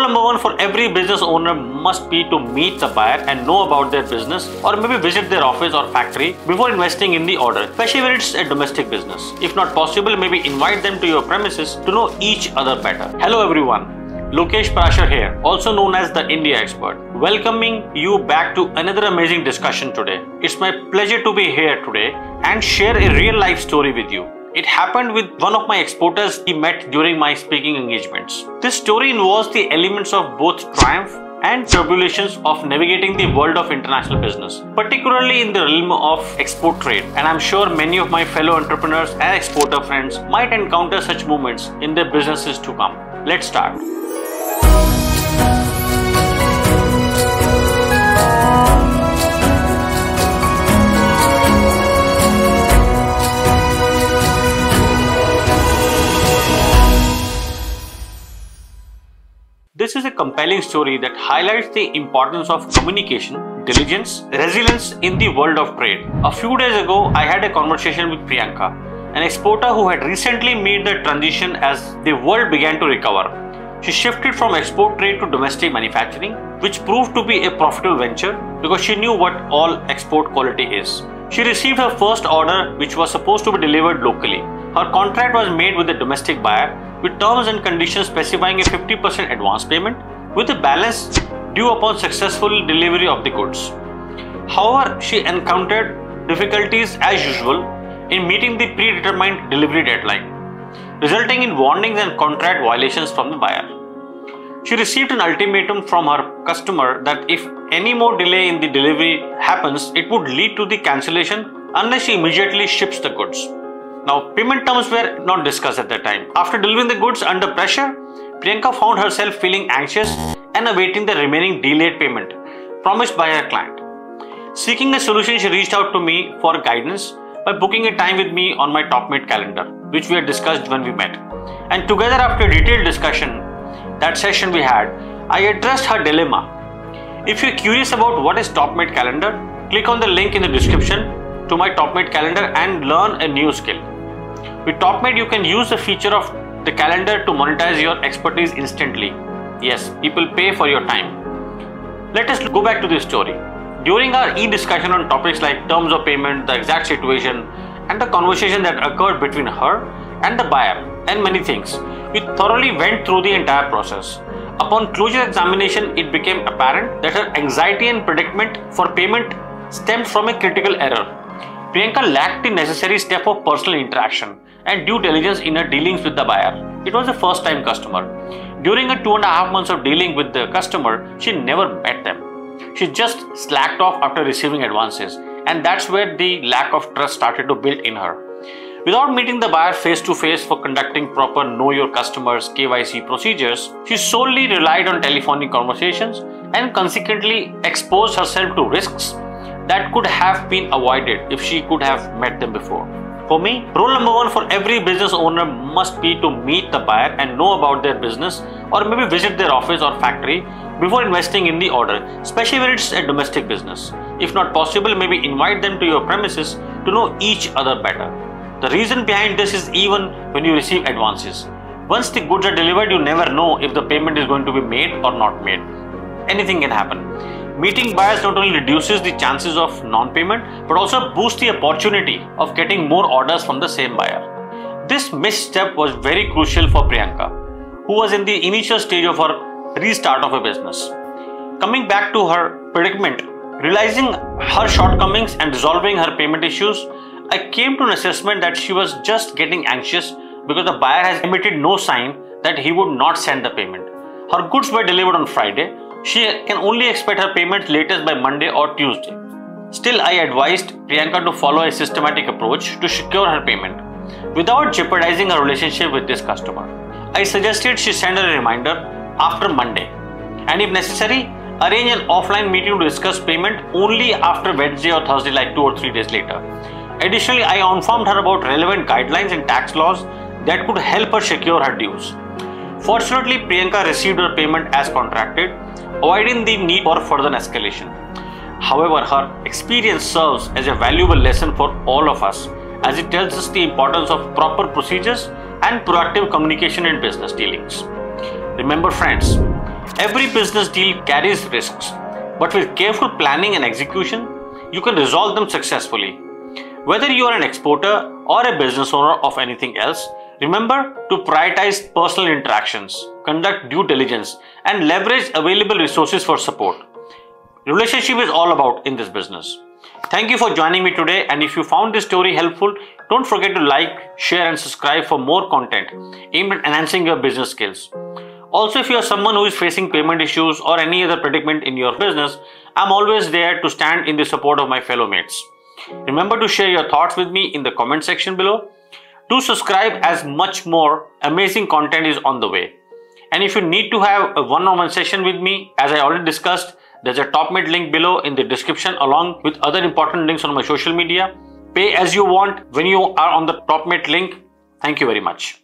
number one for every business owner must be to meet the buyer and know about their business, or maybe visit their office or factory before investing in the order, especially when it's a domestic business. If not possible, maybe invite them to your premises to know each other better. Hello everyone, Lokesh Parashar here, also known as the India expert, welcoming you back to another amazing discussion today. It's my pleasure to be here today and share a real life story with you. It happened with one of my exporters he met during my speaking engagements. This story involves the elements of both triumph and tribulations of navigating the world of international business, particularly in the realm of export trade. And I'm sure many of my fellow entrepreneurs and exporter friends might encounter such moments in their businesses to come. Let's start. This is a compelling story that highlights the importance of communication, diligence, resilience in the world of trade. A few days ago, I had a conversation with Priyanka, an exporter who had recently made the transition as the world began to recover. She shifted from export trade to domestic manufacturing, which proved to be a profitable venture because she knew what all export quality is. She received her first order, which was supposed to be delivered locally. Her contract was made with the domestic buyer with terms and conditions specifying a 50% advance payment with a balance due upon successful delivery of the goods. However, she encountered difficulties as usual in meeting the predetermined delivery deadline, resulting in warnings and contract violations from the buyer. She received an ultimatum from her customer that if any more delay in the delivery happens, it would lead to the cancellation unless she immediately ships the goods. Now, payment terms were not discussed at that time. After delivering the goods under pressure, Priyanka found herself feeling anxious and awaiting the remaining delayed payment promised by her client. Seeking a solution, she reached out to me for guidance by booking a time with me on my TopMate calendar, which we had discussed when we met. And together, after a detailed discussion, that session we had, I addressed her dilemma. If you're curious about what is TopMate calendar, click on the link in the description to my TopMate calendar and learn a new skill. With TopMate, you can use the feature of the calendar to monetize your expertise instantly. Yes, people pay for your time. Let us go back to this story. During our e-discussion on topics like terms of payment, the exact situation, and the conversation that occurred between her and the buyer, and many things, we thoroughly went through the entire process. Upon closure examination, it became apparent that her anxiety and predicament for payment stemmed from a critical error. Priyanka lacked the necessary step of personal interaction and due diligence in her dealings with the buyer. It was a first-time customer. During her 2.5 months of dealing with the customer, she never met them. She just slacked off after receiving advances, and that's where the lack of trust started to build in her. Without meeting the buyer face-to-face for conducting proper Know Your Customers (KYC) procedures, she solely relied on telephonic conversations and consequently exposed herself to risks that could have been avoided if she could have met them before. For me, rule number one for every business owner must be to meet the buyer and know about their business, or maybe visit their office or factory before investing in the order, especially when it's a domestic business. If not possible, maybe invite them to your premises to know each other better. The reason behind this is even when you receive advances. Once the goods are delivered, you never know if the payment is going to be made or not made. Anything can happen. Meeting buyers not only reduces the chances of non-payment, but also boosts the opportunity of getting more orders from the same buyer. This misstep was very crucial for Priyanka, who was in the initial stage of her restart of a business. Coming back to her predicament, realizing her shortcomings and resolving her payment issues, I came to an assessment that she was just getting anxious because the buyer has emitted no sign that he would not send the payment. Her goods were delivered on Friday. She can only expect her payment latest by Monday or Tuesday. Still, I advised Priyanka to follow a systematic approach to secure her payment without jeopardizing her relationship with this customer. I suggested she send her a reminder after Monday, and if necessary, arrange an offline meeting to discuss payment only after Wednesday or Thursday, like 2 or 3 days later. Additionally, I informed her about relevant guidelines and tax laws that could help her secure her dues. Fortunately, Priyanka received her payment as contracted, avoiding the need for further escalation. However, her experience serves as a valuable lesson for all of us, as it tells us the importance of proper procedures and proactive communication in business dealings. Remember friends, Every business deal carries risks, but with careful planning and execution, you can resolve them successfully. Whether you are an exporter or a business owner of anything else, remember to prioritize personal interactions, conduct due diligence, and leverage available resources for support. Relationship is all about in this business. Thank you for joining me today, and if you found this story helpful, don't forget to like, share and subscribe for more content aimed at enhancing your business skills. Also, if you are someone who is facing payment issues or any other predicament in your business, I'm always there to stand in the support of my fellow mates. Remember to share your thoughts with me in the comment section below. Do subscribe as much more amazing content is on the way. And if you need to have a one-on-one session with me, as I already discussed, there's a top-mate link below in the description along with other important links on my social media. Pay as you want when you are on the top-mate link. Thank you very much.